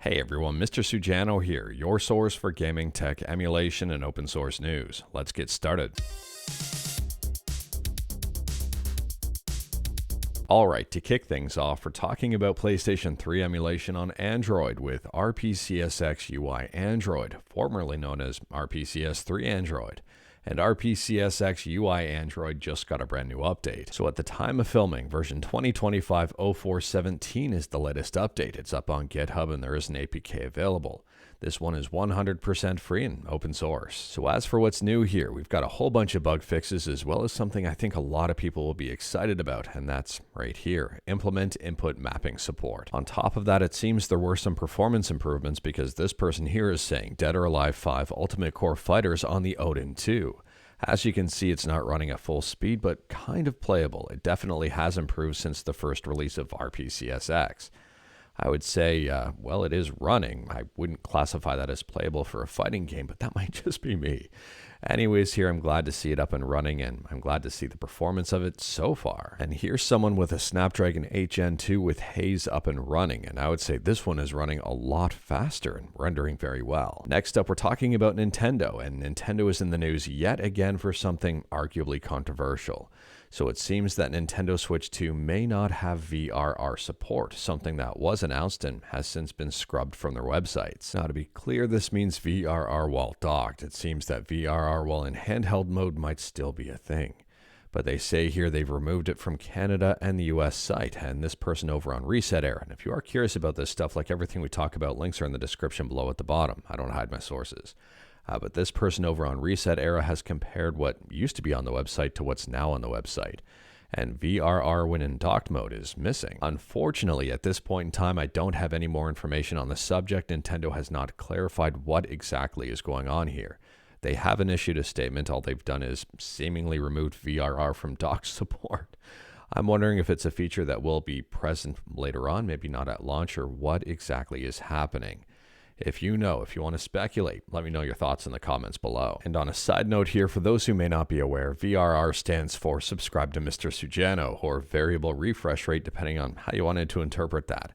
Hey everyone, Mr. Sujano here, your source for gaming, tech, emulation, and open source news. Let's get started. Alright, to kick things off, we're talking about PlayStation 3 emulation on Android with RPCSX UI Android, formerly known as RPCS3 Android. And RPCSX UI Android just got a brand new update. So at the time of filming, version 2025-0417 is the latest update. It's up on GitHub and there is an APK available. This one is 100% free and open source. So as for what's new here, we've got a whole bunch of bug fixes as well as something I think a lot of people will be excited about, and that's right here, implement input mapping support. On top of that, it seems there were some performance improvements because this person here is saying Dead or Alive 5 Ultimate Core Fighters on the Odin 2. As you can see, it's not running at full speed, but kind of playable. It definitely has improved since the first release of RPCSX. I would say, well, it is running. I wouldn't classify that as playable for a fighting game, but that might just be me. Anyways, here I'm glad to see it up and running, and I'm glad to see the performance of it so far. And here's someone with a Snapdragon 8 Gen 2 with Haze up and running, and I would say this one is running a lot faster and rendering very well. Next up, we're talking about Nintendo, and Nintendo is in the news yet again for something arguably controversial. So it seems that Nintendo Switch 2 may not have VRR support, something that was announced and has since been scrubbed from their websites. Now to be clear, this means VRR while docked. It seems that VRR while in handheld mode might still be a thing. But they say here they've removed it from Canada and the US site, and this person over on Reset Era. And if you are curious about this stuff, like everything we talk about, links are in the description below at the bottom. I don't hide my sources. But this person over on Reset Era has compared what used to be on the website to what's now on the website. And VRR when in docked mode is missing. Unfortunately, at this point in time, I don't have any more information on the subject. Nintendo has not clarified what exactly is going on here. They haven't issued a statement. All they've done is seemingly removed VRR from docked support. I'm wondering if it's a feature that will be present later on, maybe not at launch, or what exactly is happening. If you know, if you want to speculate, let me know your thoughts in the comments below. And on a side note here, for those who may not be aware, VRR stands for Subscribe to Mr. Sujano, or Variable Refresh Rate, depending on how you wanted to interpret that.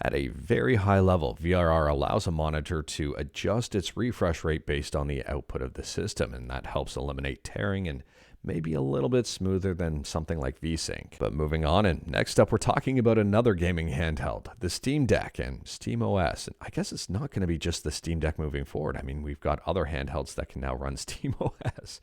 At a very high level, VRR allows a monitor to adjust its refresh rate based on the output of the system, and that helps eliminate tearing and maybe a little bit smoother than something like VSync. But moving on, and next up we're talking about another gaming handheld, the Steam Deck and SteamOS. And I guess it's not going to be just the Steam Deck moving forward. I mean, we've got other handhelds that can now run SteamOS.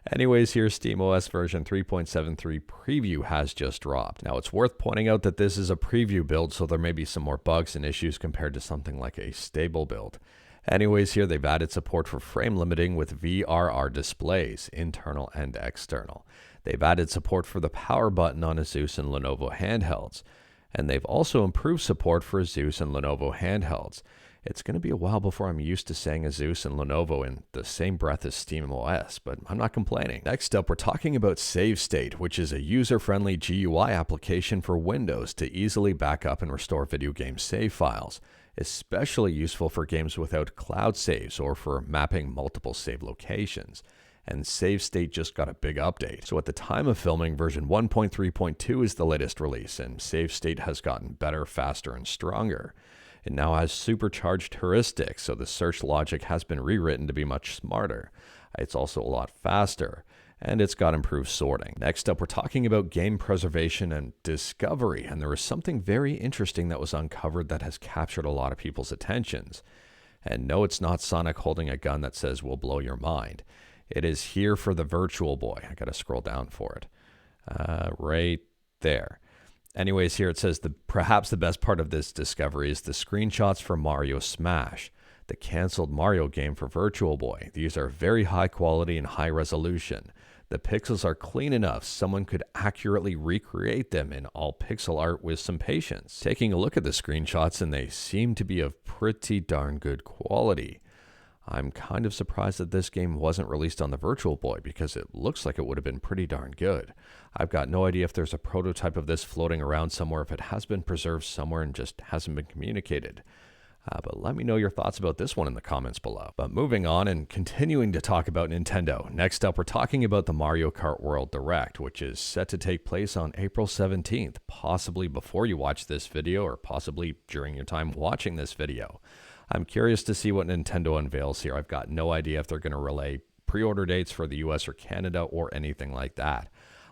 Anyways, here's SteamOS version 3.73 preview has just dropped. Now it's worth pointing out that this is a preview build, so there may be some more bugs and issues compared to something like a stable build. Anyways, here they've added support for frame limiting with VRR displays, internal and external. They've added support for the power button on Asus and Lenovo handhelds. And they've also improved support for Asus and Lenovo handhelds. It's going to be a while before I'm used to saying Asus and Lenovo in the same breath as SteamOS, but I'm not complaining. Next up, we're talking about SaveState, which is a user-friendly GUI application for Windows to easily back up and restore video game save files. Especially useful for games without cloud saves or for mapping multiple save locations. And SaveState just got a big update. So at the time of filming, version 1.3.2 is the latest release, and SaveState has gotten better, faster, and stronger. It now has supercharged heuristics, so the search logic has been rewritten to be much smarter. It's also a lot faster, and it's got improved sorting. Next up, we're talking about game preservation and discovery, and there was something very interesting that was uncovered that has captured a lot of people's attentions. And no, it's not Sonic holding a gun that says, "We'll blow your mind." It is here for the Virtual Boy. I gotta scroll down for it. Right there. Anyways, here it says, perhaps the best part of this discovery is the screenshots for Mario Smash, the canceled Mario game for Virtual Boy. These are very high quality and high resolution. The pixels are clean enough someone could accurately recreate them in all pixel art with some patience. Taking a look at the screenshots, and they seem to be of pretty darn good quality. I'm kind of surprised that this game wasn't released on the Virtual Boy because it looks like it would have been pretty darn good. I've got no idea if there's a prototype of this floating around somewhere, if it has been preserved somewhere and just hasn't been communicated. But let me know your thoughts about this one in the comments below. But moving on and continuing to talk about Nintendo, next up we're talking about the Mario Kart World Direct, which is set to take place on April 17th, possibly before you watch this video or possibly during your time watching this video. I'm curious to see what Nintendo unveils here. I've got no idea if they're going to relay pre-order dates for the US or Canada or anything like that.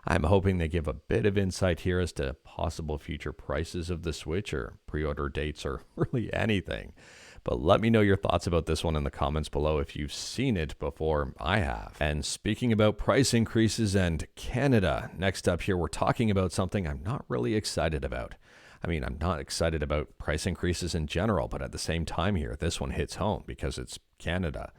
I'm hoping they give a bit of insight here as to possible future prices of the Switch or pre-order dates or really anything. But let me know your thoughts about this one in the comments below if you've seen it before I have. And speaking about price increases and Canada, next up here we're talking about something I'm not really excited about. I mean, I'm not excited about price increases in general, but at the same time here, this one hits home because it's Canada.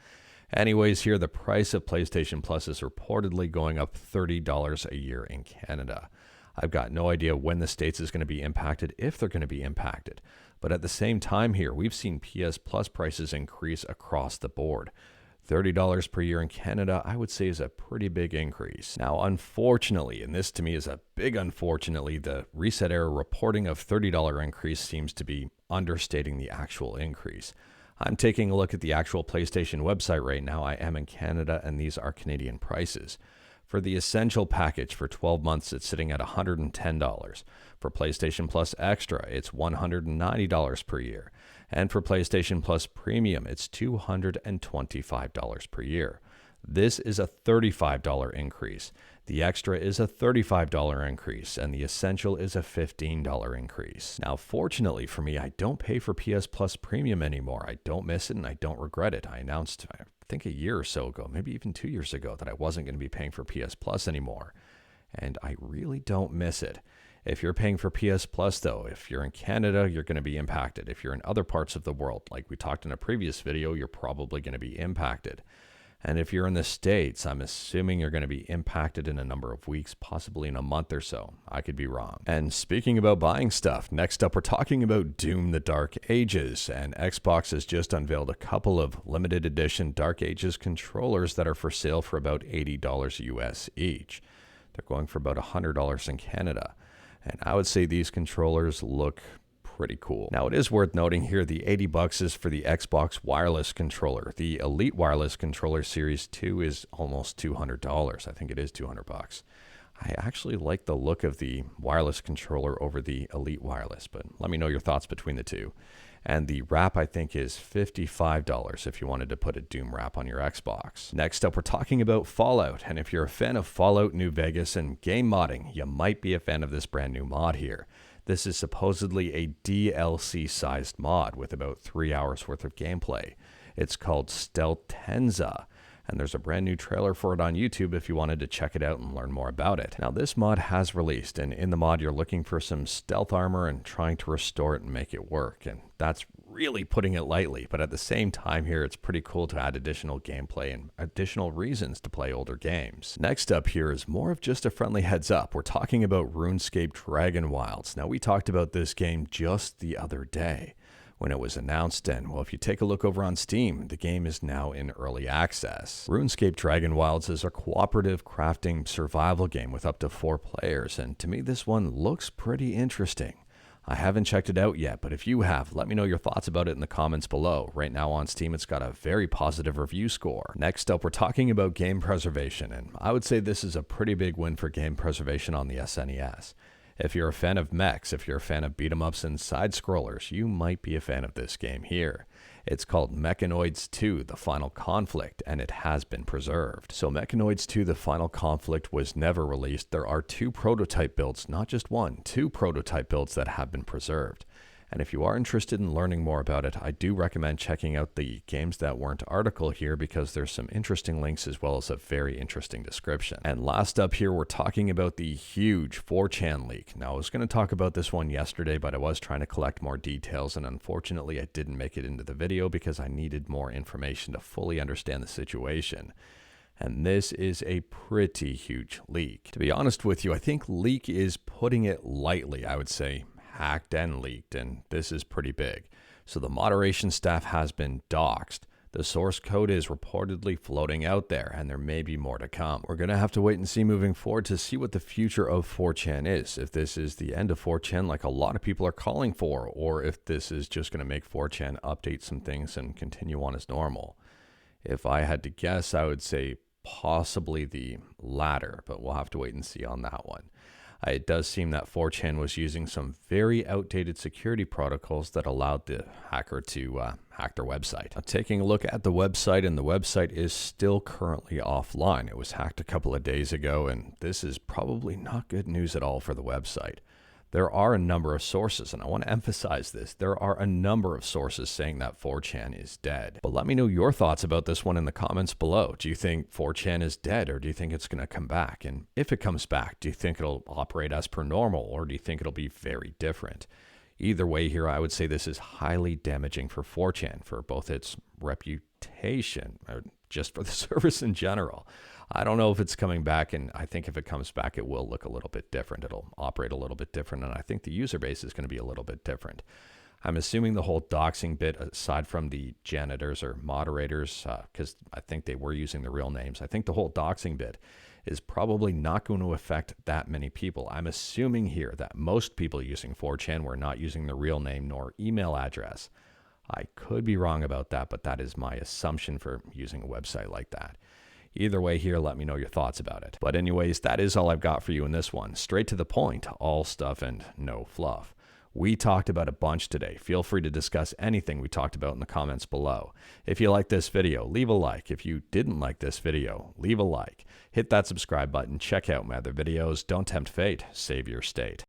Anyways, here the price of PlayStation Plus is reportedly going up $30 a year in Canada. I've got no idea when the States is going to be impacted, if they're going to be impacted. But at the same time here, we've seen PS Plus prices increase across the board. $30 per year in Canada, I would say, is a pretty big increase. Now, unfortunately, and this to me is a big unfortunately, the Reset Era reporting of $30 increase seems to be understating the actual increase. I'm taking a look at the actual PlayStation website right now. I am in Canada, and these are Canadian prices. For the Essential package for 12 months, it's sitting at $110. For PlayStation Plus Extra, it's $190 per year. And for PlayStation Plus Premium, it's $225 per year. This is a $35 increase. The Extra is a $35 increase, and the Essential is a $15 increase. Now, fortunately for me, I don't pay for PS Plus Premium anymore. I don't miss it, and I don't regret it. I announced, I think a year or so ago, maybe even 2 years ago, that I wasn't going to be paying for PS Plus anymore, and I really don't miss it. If you're paying for PS Plus, though, if you're in Canada, you're going to be impacted. If you're in other parts of the world, like we talked in a previous video, you're probably going to be impacted. And if you're in the States, I'm assuming you're going to be impacted in a number of weeks, possibly in a month or so. I could be wrong. And speaking about buying stuff, next up we're talking about Doom the Dark Ages. And Xbox has just unveiled a couple of limited edition Dark Ages controllers that are for sale for about $80 US each. They're going for about $100 in Canada. And I would say these controllers look pretty cool. Now, it is worth noting here the $80 is for the Xbox wireless controller. The Elite Wireless Controller Series 2 is almost $200. I think it is $200. I actually like the look of the wireless controller over the Elite Wireless, but let me know your thoughts between the two. And the wrap, I think, is $55 if you wanted to put a Doom wrap on your Xbox. Next up, we're talking about Fallout. And if you're a fan of Fallout New Vegas and game modding, you might be a fan of this brand new mod here. This is supposedly a DLC-sized mod with about 3 hours worth of gameplay. It's called Stealthtenza, and there's a brand new trailer for it on YouTube if you wanted to check it out and learn more about it. Now, this mod has released, and in the mod, you're looking for some stealth armor and trying to restore it and make it work, and that's really putting it lightly, but at the same time here, it's pretty cool to add additional gameplay and additional reasons to play older games. Next up here is more of just a friendly heads up. We're talking about RuneScape Dragonwilds. Now, we talked about this game just the other day when it was announced, and well, if you take a look over on Steam, the game is now in early access. RuneScape Dragonwilds is a cooperative crafting survival game with up to 4 players, and to me this one looks pretty interesting. I haven't checked it out yet, but if you have, let me know your thoughts about it in the comments below. Right now on Steam, it's got a very positive review score. Next up, we're talking about game preservation, and I would say this is a pretty big win for game preservation on the SNES. If you're a fan of mechs, if you're a fan of beat-em-ups and side-scrollers, you might be a fan of this game here. It's called Mechanoids 2, The Final Conflict, and it has been preserved. So Mechanoids 2, The Final Conflict was never released. There are 2 prototype builds, not just 1, 2 prototype builds that have been preserved. And if you are interested in learning more about it, I do recommend checking out the Games That Weren't article here because there's some interesting links as well as a very interesting description. And last up here, we're talking about the huge 4chan leak. Now, I was going to talk about this one yesterday, but I was trying to collect more details, and unfortunately, I didn't make it into the video because I needed more information to fully understand the situation. And this is a pretty huge leak. To be honest with you, I think leak is putting it lightly. I would say hacked and leaked, and this is pretty big. So the moderation staff has been doxxed. The source code is reportedly floating out there, and there may be more to come. We're going to have to wait and see moving forward to see what the future of 4chan is. If this is the end of 4chan like a lot of people are calling for, or if this is just going to make 4chan update some things and continue on as normal. If I had to guess, I would say possibly the latter, but we'll have to wait and see on that one. It does seem that 4chan was using some very outdated security protocols that allowed the hacker to hack their website. Now, taking a look at the website, and the website is still currently offline. It was hacked a couple of days ago, and this is probably not good news at all for the website. There are a number of sources, and I want to emphasize this. There are a number of sources saying that 4chan is dead. But let me know your thoughts about this one in the comments below. Do you think 4chan is dead, or do you think it's going to come back? And if it comes back, do you think it'll operate as per normal, or do you think it'll be very different? Either way here, I would say this is highly damaging for 4chan, for both its reputation, or just for the service in general. I don't know if it's coming back, and I think if it comes back, it will look a little bit different. It'll operate a little bit different, and I think the user base is going to be a little bit different. I'm assuming the whole doxing bit, aside from the janitors or moderators, because I think they were using the real names, I think the whole doxing bit is probably not going to affect that many people. I'm assuming here that most people using 4chan were not using the real name nor email address. I could be wrong about that, but that is my assumption for using a website like that. Either way here, let me know your thoughts about it. But anyways, that is all I've got for you in this one. Straight to the point, all stuff and no fluff. We talked about a bunch today. Feel free to discuss anything we talked about in the comments below. If you like this video, leave a like. If you didn't like this video, leave a like. Hit that subscribe button. Check out my other videos. Don't tempt fate. Save your state.